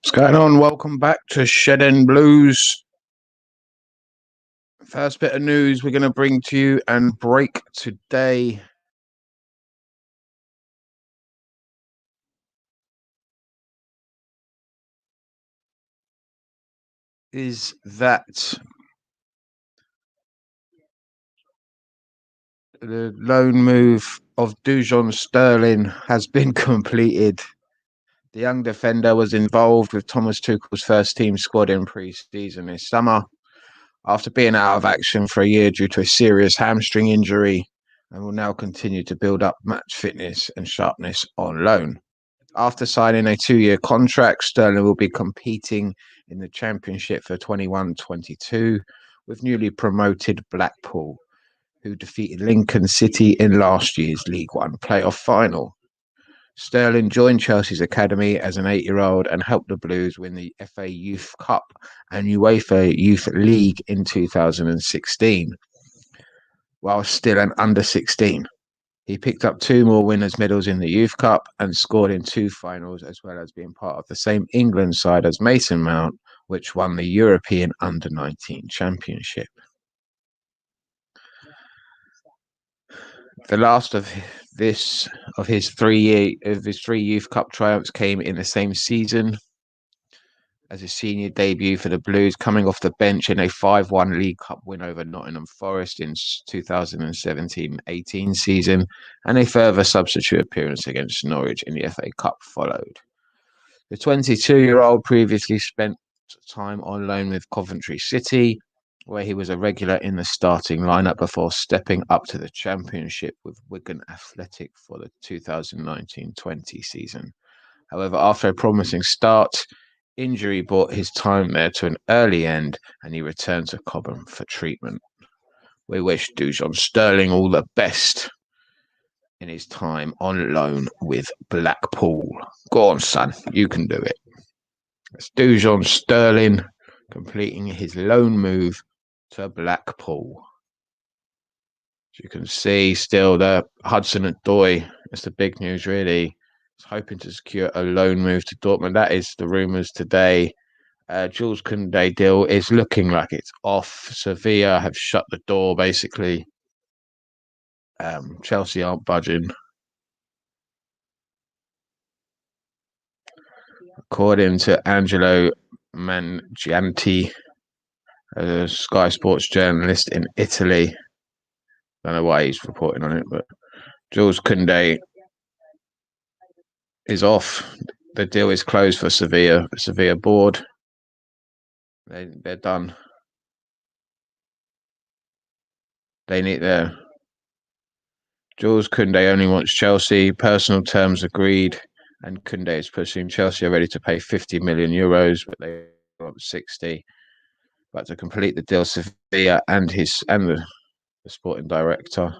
What's going on? Welcome back to Shed and Blues. First bit of news we're going to bring to you and break today is that the loan move of Jules Sterling has been completed. The young defender was involved with Thomas Tuchel's first team squad in pre-season this summer after being out of action for a year due to a serious hamstring injury, and will now continue to build up match fitness and sharpness on loan. After signing a 2-year contract, Sterling will be competing in the Championship for 21-22 with newly promoted Blackpool, who defeated Lincoln City in last year's League One playoff final. Sterling joined Chelsea's academy as an 8-year-old and helped the Blues win the FA Youth Cup and UEFA Youth League in 2016, while still an under-16. He picked up 2 more winners' medals in the Youth Cup and scored in 2 finals, as well as being part of the same England side as Mason Mount, which won the European Under-19 Championship. The last of his 3 Youth Cup triumphs came in the same season as his senior debut for the Blues, coming off the bench in a 5-1 League Cup win over Nottingham Forest in 2017-18 season, and a further substitute appearance against Norwich in the FA Cup followed. The 22-year-old previously spent time on loan with Coventry City, where he was a regular in the starting lineup before stepping up to the Championship with Wigan Athletic for the 2019-20 season. However, after a promising start, injury brought his time there to an early end, and he returned to Cobham for treatment. We wish Jules Sterling all the best in his time on loan with Blackpool. Go on, son, you can do it. It's Jules Sterling completing his loan move to Blackpool. As you can see, still the Hudson-Odoi. That's the big news, really. Hoping to secure a loan move to Dortmund. That is the rumours today. Jules Kounde deal is looking like it's off. Sevilla have shut the door, basically. Chelsea aren't budging. According to Angelo Mangianti, a Sky Sports journalist in Italy. Don't know why he's reporting on it, but Jules Kounde is off. The deal is closed for Sevilla. The Sevilla board, they're done. They need their Jules Kounde only wants Chelsea. Personal terms agreed, and Kounde is pushing. Chelsea are ready to pay 50 million euros, but they want 60. But to complete the deal, Sevilla and the sporting director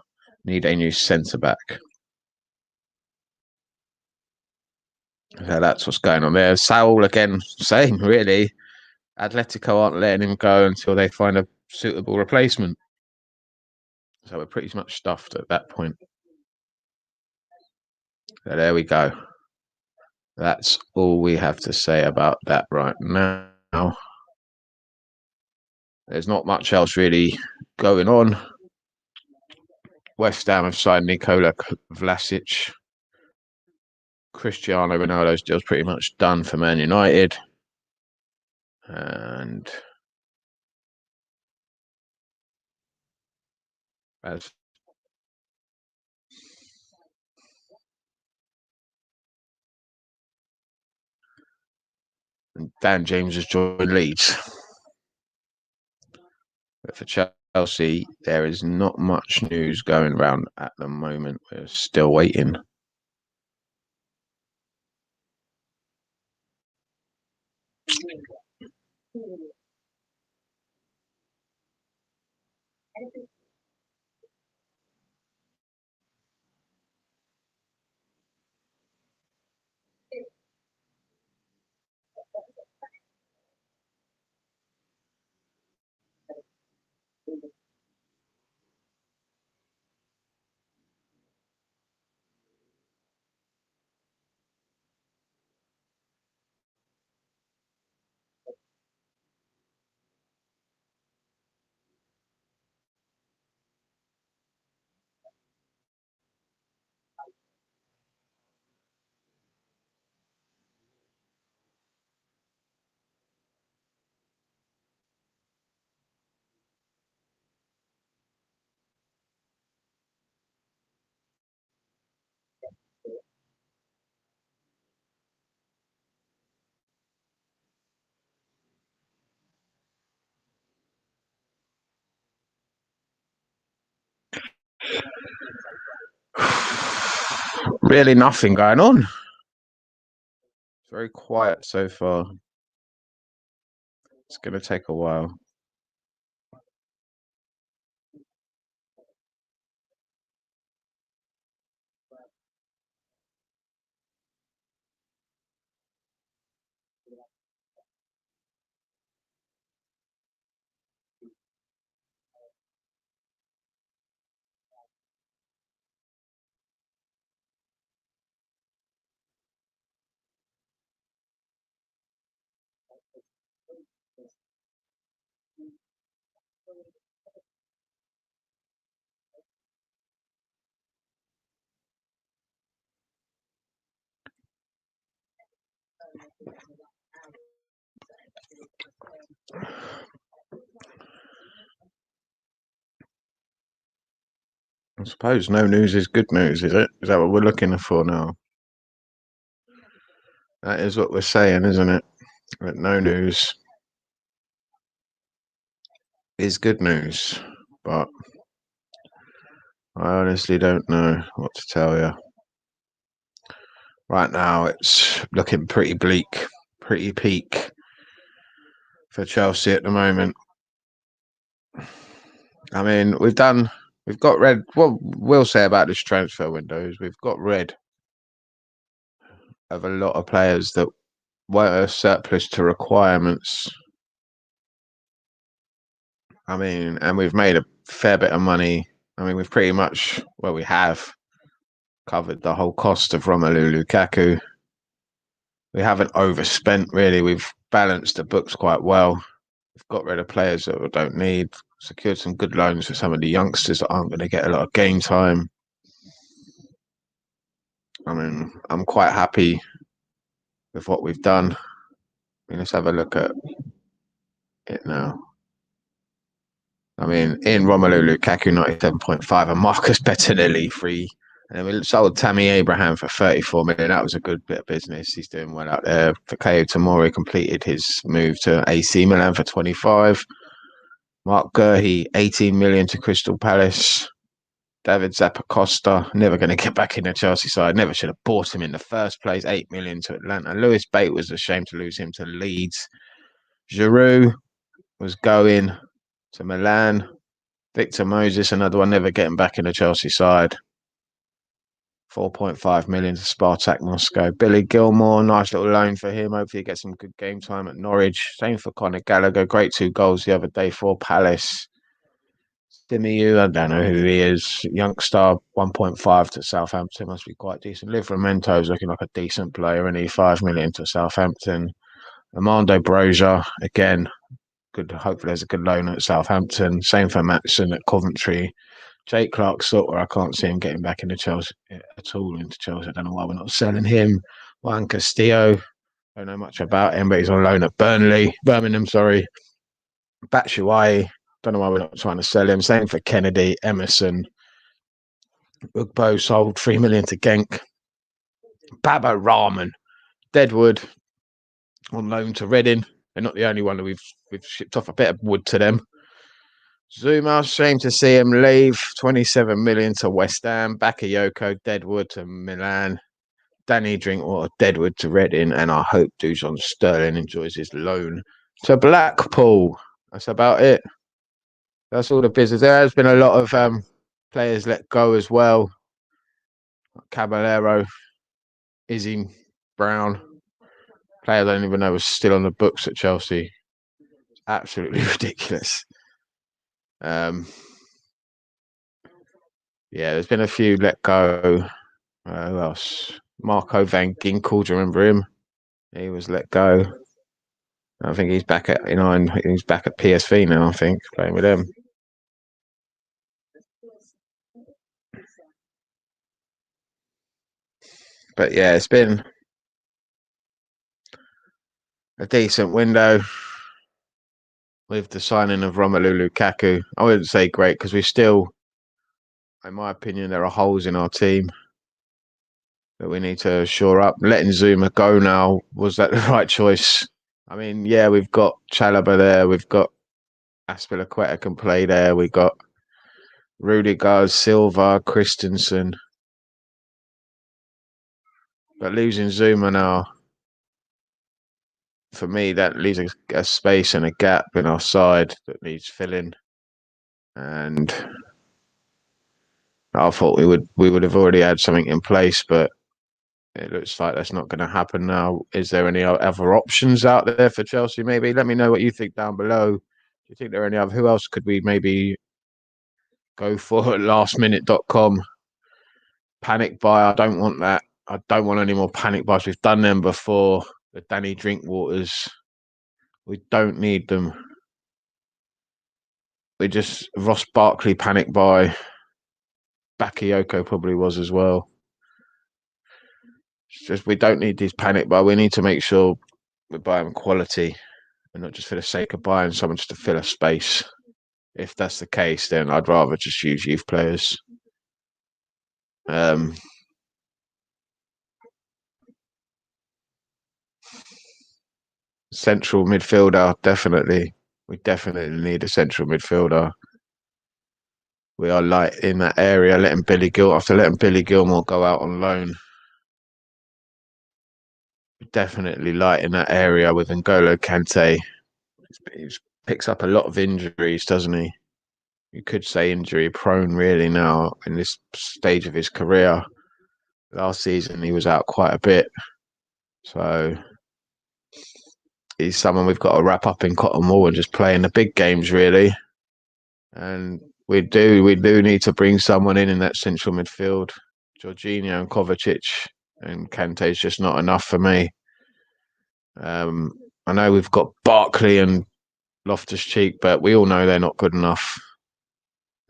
need a new centre back. So that's what's going on there. Saul again, same really. Atletico aren't letting him go until they find a suitable replacement. So we're pretty much stuffed at that point. So there we go. That's all we have to say about that right now. There's not much else really going on. West Ham have signed Nikola Vlasic. Cristiano Ronaldo's deal's pretty much done for Man United. And as Dan James has joined Leeds. But for Chelsea, there is not much news going around at the moment. We're still waiting. Really nothing going on. It's very quiet so far. It's going to take a while. I suppose no news is good news, is it? Is that what we're looking for now? That is what we're saying, isn't it? That no news is good news. But I honestly don't know what to tell you. Right now, it's looking pretty bleak, pretty peak for Chelsea at the moment. I mean, we've got rid. What we'll say about this transfer window is we've got rid of a lot of players that were a surplus to requirements. I mean, and we've made a fair bit of money. I mean, we've pretty much, well, we have covered the whole cost of Romelu Lukaku. We haven't overspent really. We've balanced the books quite well. We've got rid of players that we don't need. Secured some good loans for some of the youngsters that aren't going to get a lot of game time. I mean, I'm quite happy with what we've done. I mean, let's have a look at it now. I mean, in Romelu Lukaku, 97.5, and Marcus Bettinelli, 3. And then we sold Tammy Abraham for 34 million. That was a good bit of business. He's doing well out there. Fikayo Tomori completed his move to AC Milan for 25. Mark Gurhey, 18 million to Crystal Palace. David Zappacosta, never going to get back in the Chelsea side. Never should have bought him in the first place. 8 million to Atlanta. Lewis Bate was a shame to lose him to Leeds. Giroud was going to Milan. Victor Moses, another one, never getting back in the Chelsea side. 4.5 million to Spartak Moscow. Billy Gilmore, nice little loan for him. Hopefully he gets some good game time at Norwich. Same for Conor Gallagher. Great 2 goals the other day for Palace. Simiyu, I don't know who he is. Youngster, 1.5 to Southampton. Must be quite decent. Livramento's looking like a decent player, and he 5 million to Southampton. Armando Broja, again, good. Hopefully there's a good loan at Southampton. Same for Matson at Coventry. Jake Clark Sutter, I can't see him getting back into Chelsea at all. Into Chelsea, I don't know why we're not selling him. Juan Castillo, don't know much about him, but he's on loan at Birmingham. Sorry, Batshuayi, don't know why we're not trying to sell him. Same for Kennedy, Emerson. Ugbo sold 3 million to Genk. Baba Rahman, Deadwood on loan to Reading. They're not the only one that we've shipped off a bit of wood to them. Zuma, shame to see him leave. 27 million to West Ham. Bakayoko, Deadwood to Milan. Danny Drinkwater, Deadwood to Reading. And I hope Dujon Sterling enjoys his loan to Blackpool. That's about it. That's all the business. There has been a lot of players let go as well. Caballero, Izzy Brown. Player I don't even know was still on the books at Chelsea. Absolutely ridiculous. Yeah, there's been a few let go. Who else? Marco Van Ginkel, do you remember him? He was let go. I think he's back at he's back at PSV now, I think, playing with them. But yeah, it's been a decent window with the signing of Romelu Lukaku. I wouldn't say great because we still, in my opinion, there are holes in our team that we need to shore up. Letting Zuma go now, was that the right choice? I mean, yeah, we've got Chalobah there. We've got Aspilicueta can play there. We got Rudiger, Silva, Christensen. But losing Zuma now, for me, that leaves a space and a gap in our side that needs filling. And I thought we would have already had something in place, but it looks like that's not going to happen now. Is there any other options out there for Chelsea? Maybe let me know what you think down below. Do you think there are any other? Who else could we maybe go for at lastminute.com? Panic buy. I don't want that. I don't want any more panic buys. We've done them before. The Danny Drinkwaters. We don't need them. We just Ross Barkley panic buy. Bakayoko probably was as well. It's just we don't need these panic buy. We need to make sure we're buying quality and not just for the sake of buying someone just to fill a space. If that's the case, then I'd rather just use youth players. Central midfielder, definitely. We definitely need a central midfielder. We are light in that area, after letting Billy Gilmore go out on loan. Definitely light in that area with N'Golo Kante. He picks up a lot of injuries, doesn't he? You could say injury prone really now in this stage of his career. Last season he was out quite a bit. So he's someone we've got to wrap up in cotton wool and just play in the big games really. And we do need to bring someone in that central midfield. Jorginho and Kovacic and Kante's just not enough for me. I know we've got Barkley and Loftus-Cheek, but we all know they're not good enough.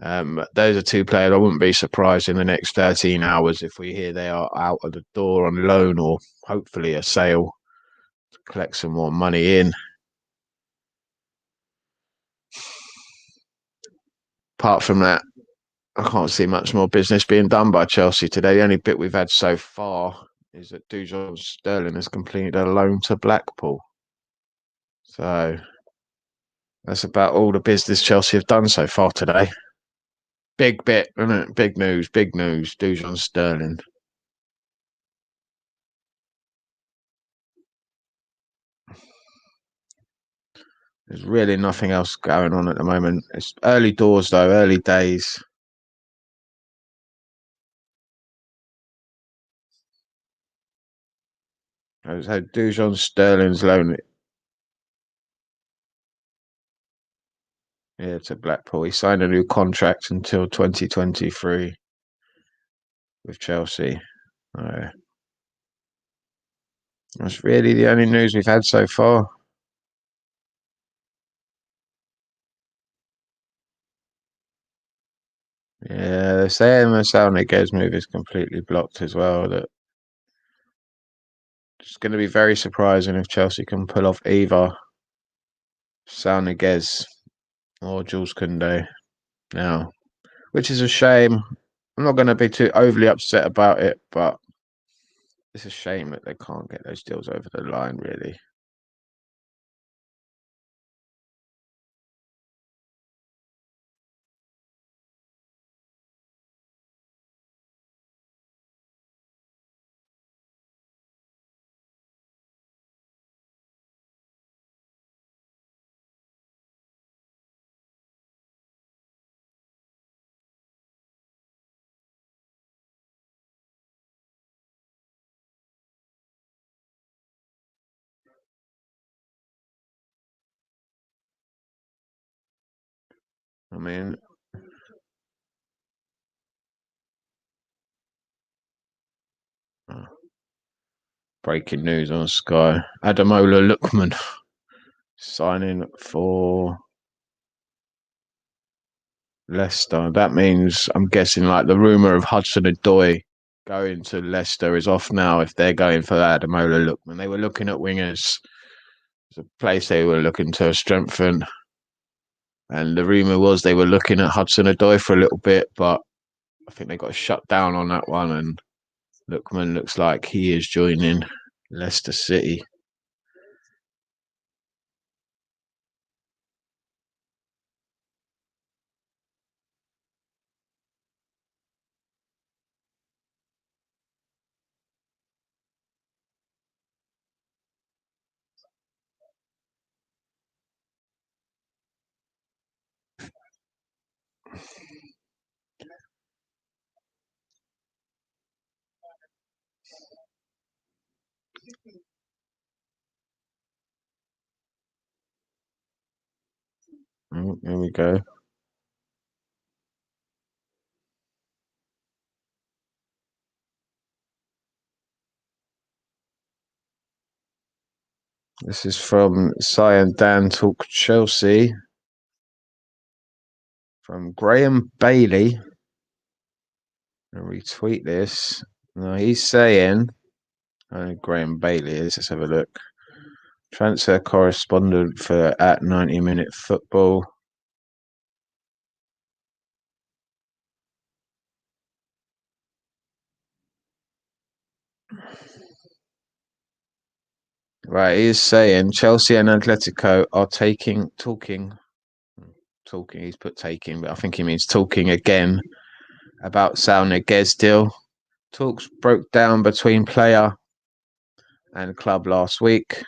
Those are two players I wouldn't be surprised in the next 13 hours if we hear they are out of the door on loan or hopefully a sale to collect some more money in. Apart from that, I can't see much more business being done by Chelsea today. The only bit we've had so far is that Dujon Sterling has completed a loan to Blackpool. So that's about all the business Chelsea have done so far today. Big bit, isn't it? Big news, Dujon Sterling. There's really nothing else going on at the moment. It's early doors, though, early days. So Dujon Sterling's loan, to Blackpool. He signed a new contract until 2023 with Chelsea. That's really the only news we've had so far. Yeah, they're saying the Saul Niguez move is completely blocked as well. That it's going to be very surprising if Chelsea can pull off either Saul Niguez or Jules Kounde now, which is a shame. I'm not going to be too overly upset about it, but it's a shame that they can't get those deals over the line, really. I mean, breaking news on Sky. Ademola Lookman signing for Leicester. That means, I'm guessing, like the rumour of Hudson-Odoi going to Leicester is off now if they're going for Ademola Lookman. They were looking at wingers. It's a place they were looking to strengthen. And the rumour was they were looking at Hudson-Odoi for a little bit, but I think they got shut down on that one. And Lookman looks like he is joining Leicester City. Here we go. This is from Cy and Dan Talk Chelsea. From Graham Bailey. I'll retweet this. No, he's saying, Graham Bailey is. Let's have a look. Transfer correspondent for at 90-minute football. Right, he is saying Chelsea and Atletico are talking. He's put taking, but I think he means talking again about Saul Niguez deal. Talks broke down between player and club last week,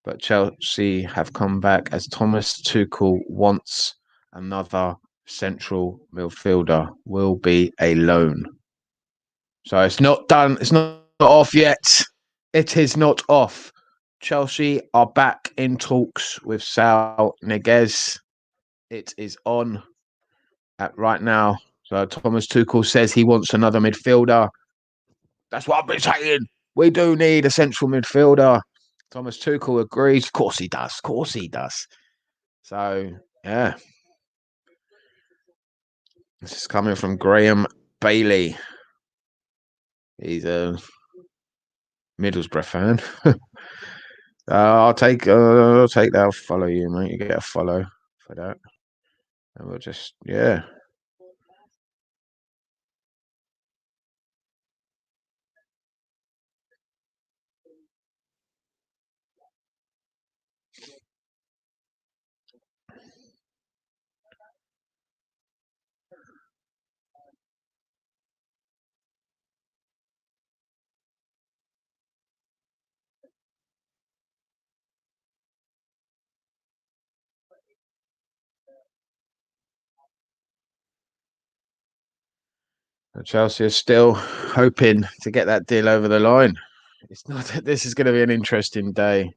but Chelsea have come back as Thomas Tuchel wants another central midfielder. Will be a loan. So it's not done. It's not off yet. It is not off. Chelsea are back in talks with Saul Niguez. It is on at right now. So Thomas Tuchel says he wants another midfielder. That's what I've been saying. We do need a central midfielder. Thomas Tuchel agrees. Of course he does. Of course he does. So, yeah. This is coming from Graham Bailey. He's a Middlesbrough fan. I'll take that. I'll follow you, mate. You get a follow for that. And we'll just, yeah. Chelsea are still hoping to get that deal over the line. It's not. This is going to be an interesting day.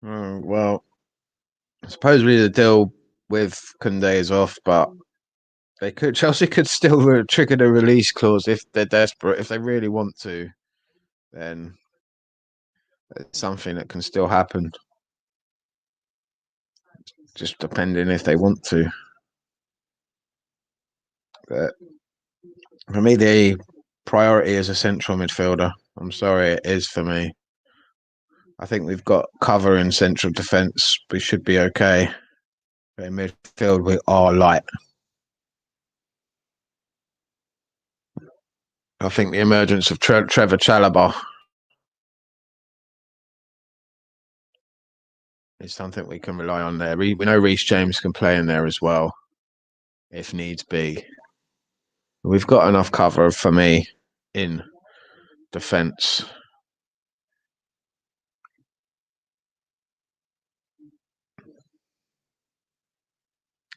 Well, supposedly the deal with Kounde is off, but Chelsea could still trigger the release clause if they're desperate. If they really want to, then it's something that can still happen. Just depending if they want to. But for me, the priority is a central midfielder. I'm sorry, it is for me. I think we've got cover in central defence. We should be okay. But in midfield, we are light. I think the emergence of Trevor Chalobah is something we can rely on there. We know Reece James can play in there as well, if needs be. We've got enough cover for me in defence.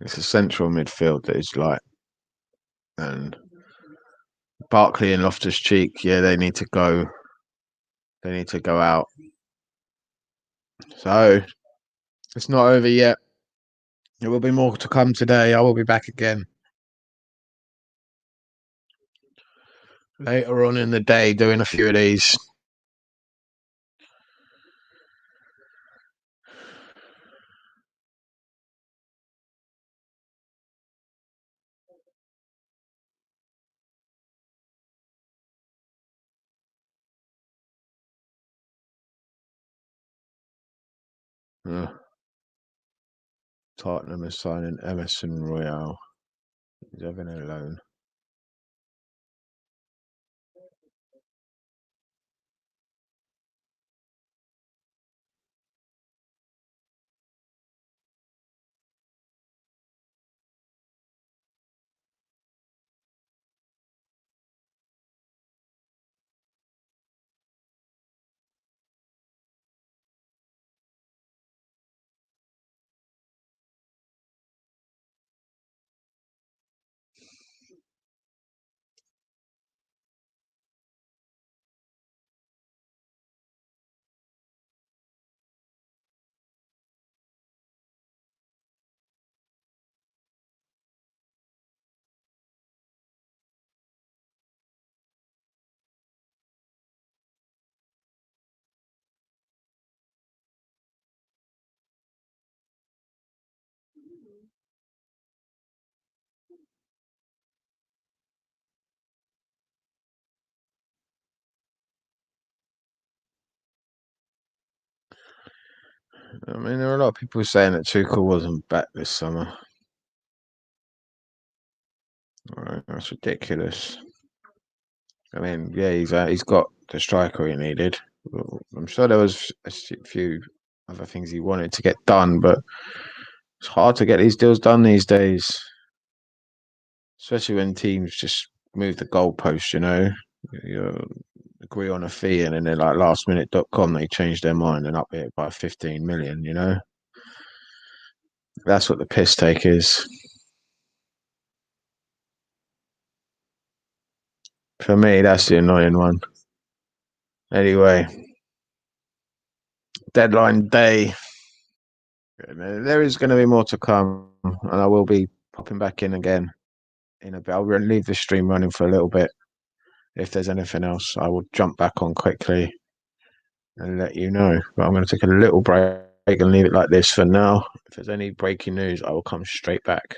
It's a central midfield that is light. And Barkley and Loftus-Cheek, yeah, they need to go. They need to go out. So it's not over yet. There will be more to come today. I will be back again later on in the day doing a few of these. Tottenham is signing Emerson Royale. He's having a loan. I mean, there are a lot of people saying that Tuchel wasn't back this summer. Right, that's ridiculous. I mean, yeah, he's got the striker he needed. I'm sure there was a few other things he wanted to get done, but it's hard to get these deals done these days, especially when teams just move the goalpost. You agree on a fee, and then they're like lastminute.com, they change their mind and up it by 15 million. That's what the piss take is. For me, that's the annoying one. Anyway, deadline day. There is going to be more to come, and I will be popping back in again in a bit. I'll leave the stream running for a little bit. If there's anything else, I will jump back on quickly and let you know. But I'm going to take a little break and leave it like this for now. If there's any breaking news, I will come straight back.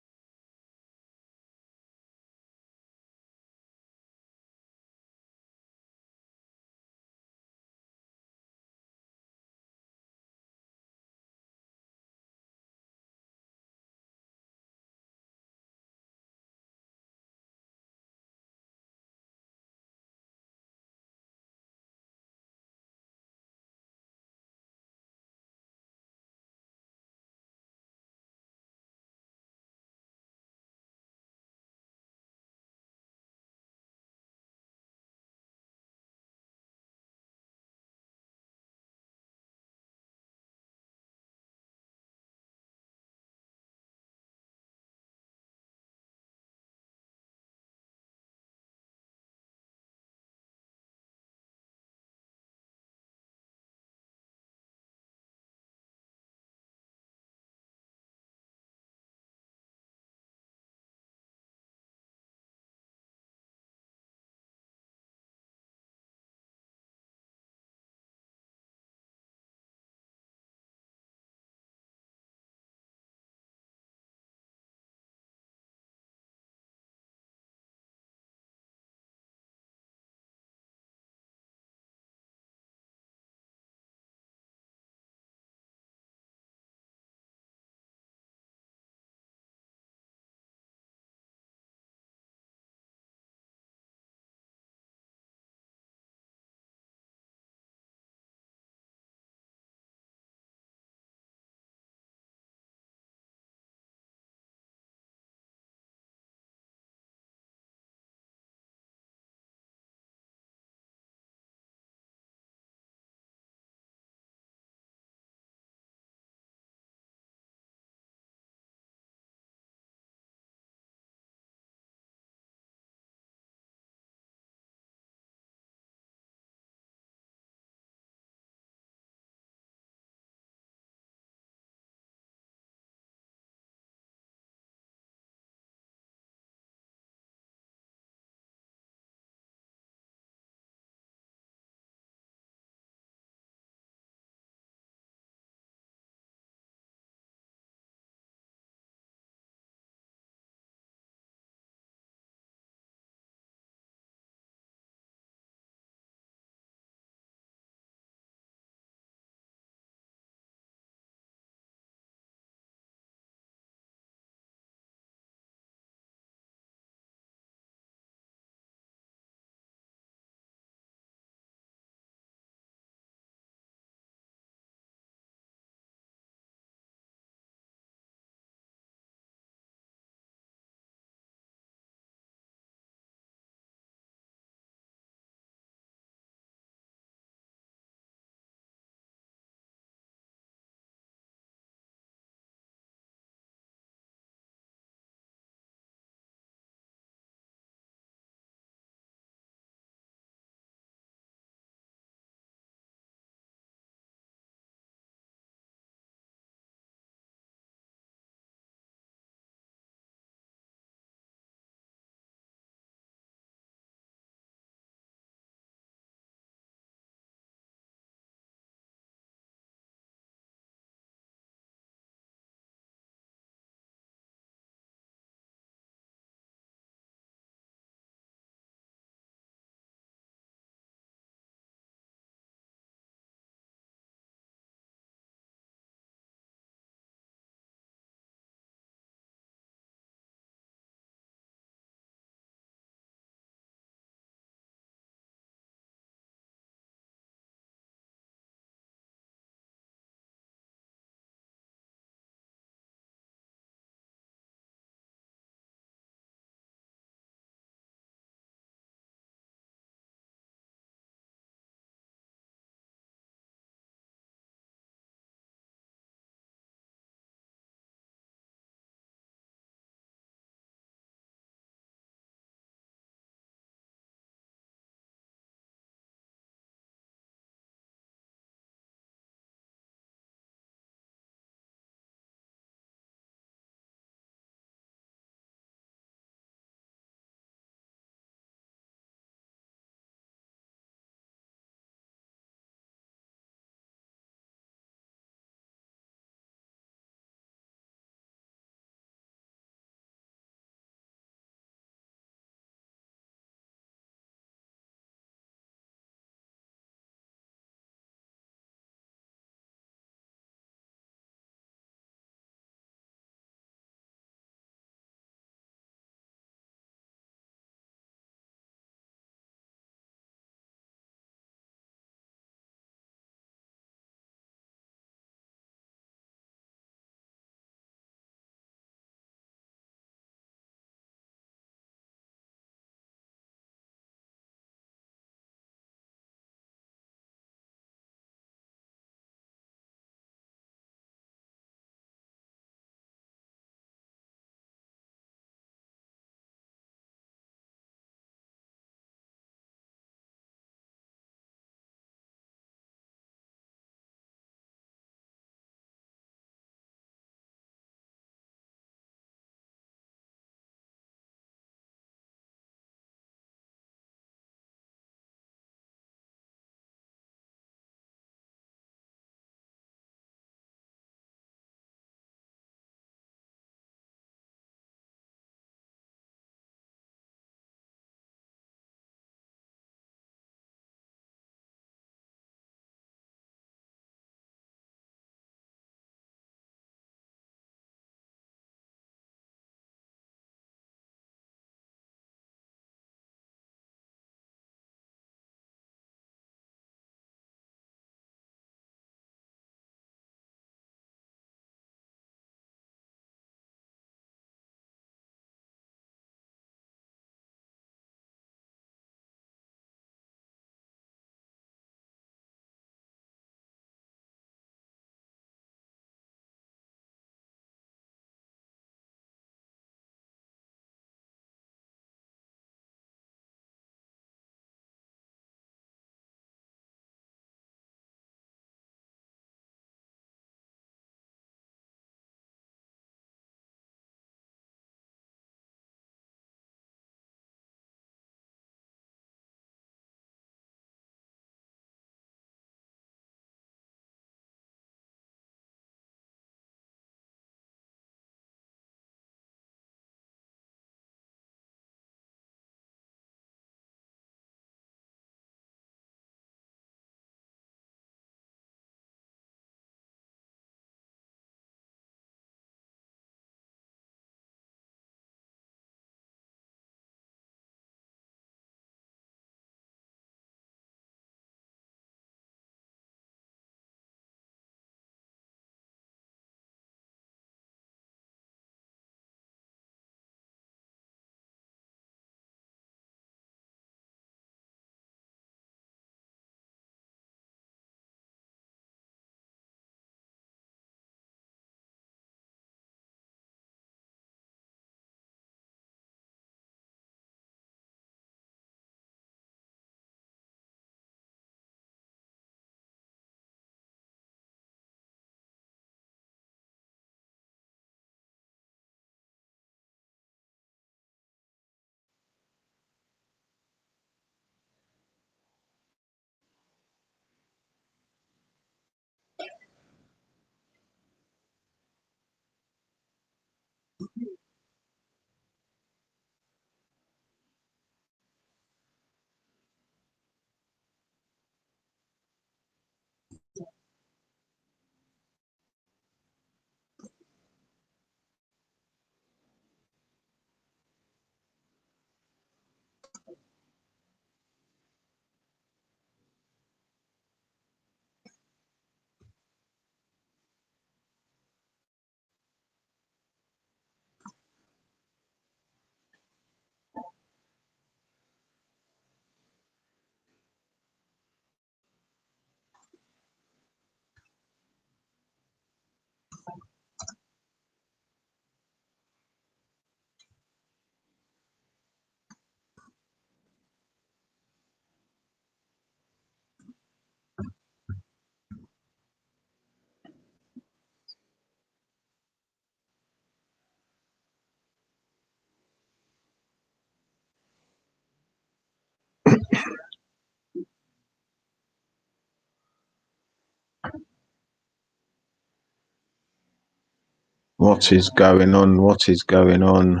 What is going on? What is going on?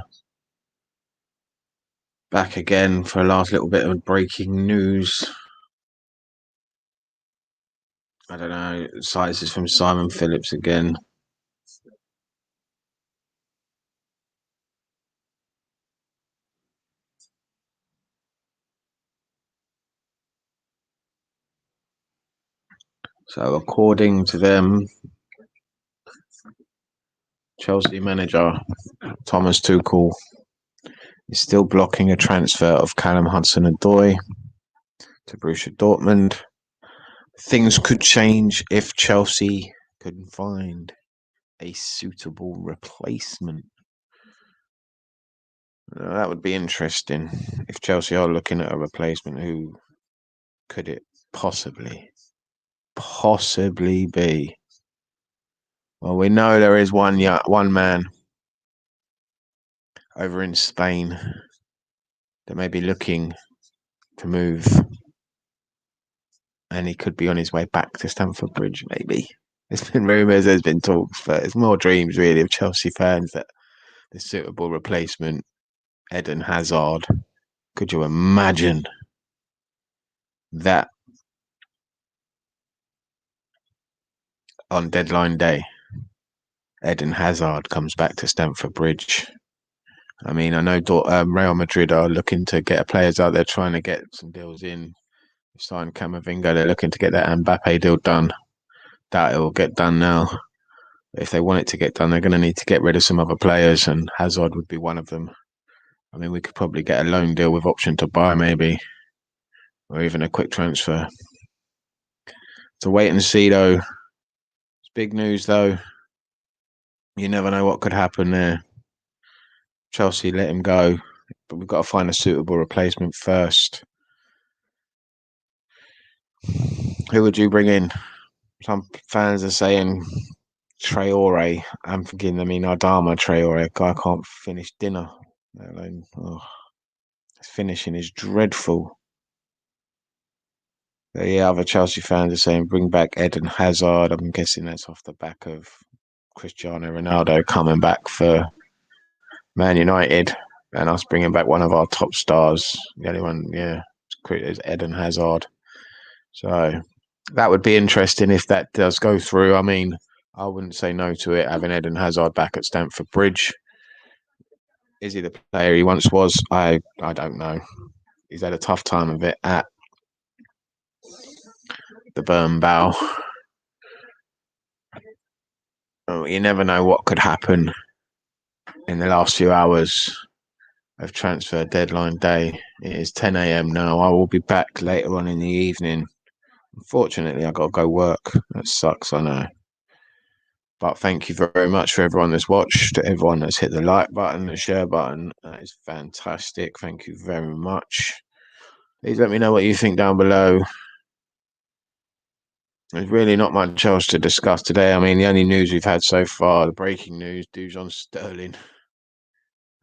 Back again for a last little bit of breaking news. I don't know. This is from Simon Phillips again. So, according to them, Chelsea manager Thomas Tuchel is still blocking a transfer of Callum Hudson-Odoi to Borussia Dortmund. Things could change if Chelsea could find a suitable replacement. That would be interesting. If Chelsea are looking at a replacement, who could it possibly be? Well, we know there is one man over in Spain that may be looking to move, and he could be on his way back to Stamford Bridge, maybe. There's been rumours, there's been talks, but it's more dreams, really, of Chelsea fans that the suitable replacement, Eden Hazard. Could you imagine that on deadline day, Eden Hazard comes back to Stamford Bridge? I mean, I know Real Madrid are looking to get players out there, trying to get some deals in. Signed Camavinga, they're looking to get that Mbappe deal done. Doubt it will get done now. But if they want it to get done, they're going to need to get rid of some other players, and Hazard would be one of them. I mean, we could probably get a loan deal with option to buy, maybe, or even a quick transfer. To wait and see, though. It's big news, though. You never know what could happen there. Chelsea let him go, but we've got to find a suitable replacement first. Who would you bring in? Some fans are saying Traore. I'm thinking, Adama Traore. A guy can't finish dinner. His finishing is dreadful. But yeah, other Chelsea fans are saying bring back Eden Hazard. I'm guessing that's off the back of Cristiano Ronaldo coming back for Man United and us bringing back one of our top stars. The only one, is Eden Hazard. So that would be interesting if that does go through. I mean, I wouldn't say no to it, having Eden Hazard back at Stamford Bridge. Is he the player he once was? I don't know. He's had a tough time of it at the Bernabeu. Oh, you never know what could happen in the last few hours of transfer deadline day. It is 10 a.m. now. I will be back later on in the evening. Unfortunately, I got to go work. That sucks, I know. But thank you very much for everyone that's watched, to everyone that's hit the like button, the share button. That is fantastic. Thank you very much. Please let me know what you think down below. There's really not much else to discuss today. I mean, the only news we've had so far, the breaking news, Dujon Sterling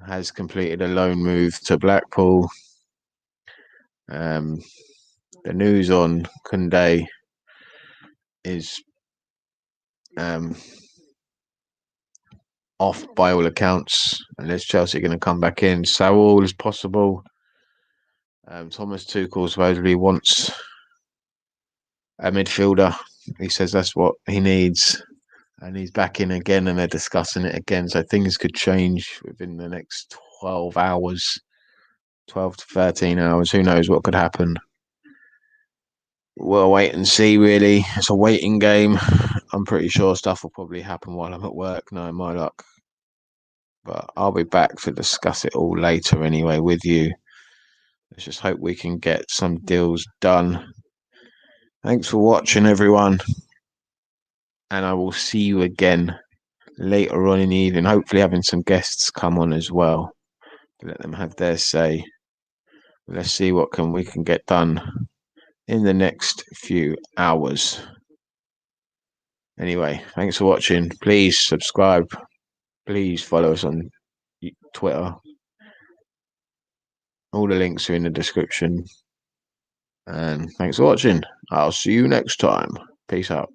has completed a loan move to Blackpool. The news on Kounde is off by all accounts, unless Chelsea are going to come back in. Saul is possible. Thomas Tuchel supposedly wants a midfielder. He says that's what he needs. And he's back in again, and they're discussing it again. So things could change within the next 12 hours, 12 to 13 hours. Who knows what could happen? We'll wait and see, really. It's a waiting game. I'm pretty sure stuff will probably happen while I'm at work, knowing my luck. But I'll be back to discuss it all later anyway with you. Let's just hope we can get some deals done. Thanks for watching, everyone. And I will see you again later on in the evening, hopefully having some guests come on as well. Let them have their say. Let's see what we can get done in the next few hours. Anyway, thanks for watching. Please subscribe. Please follow us on Twitter. All the links are in the description. And thanks for watching. I'll see you next time. Peace out.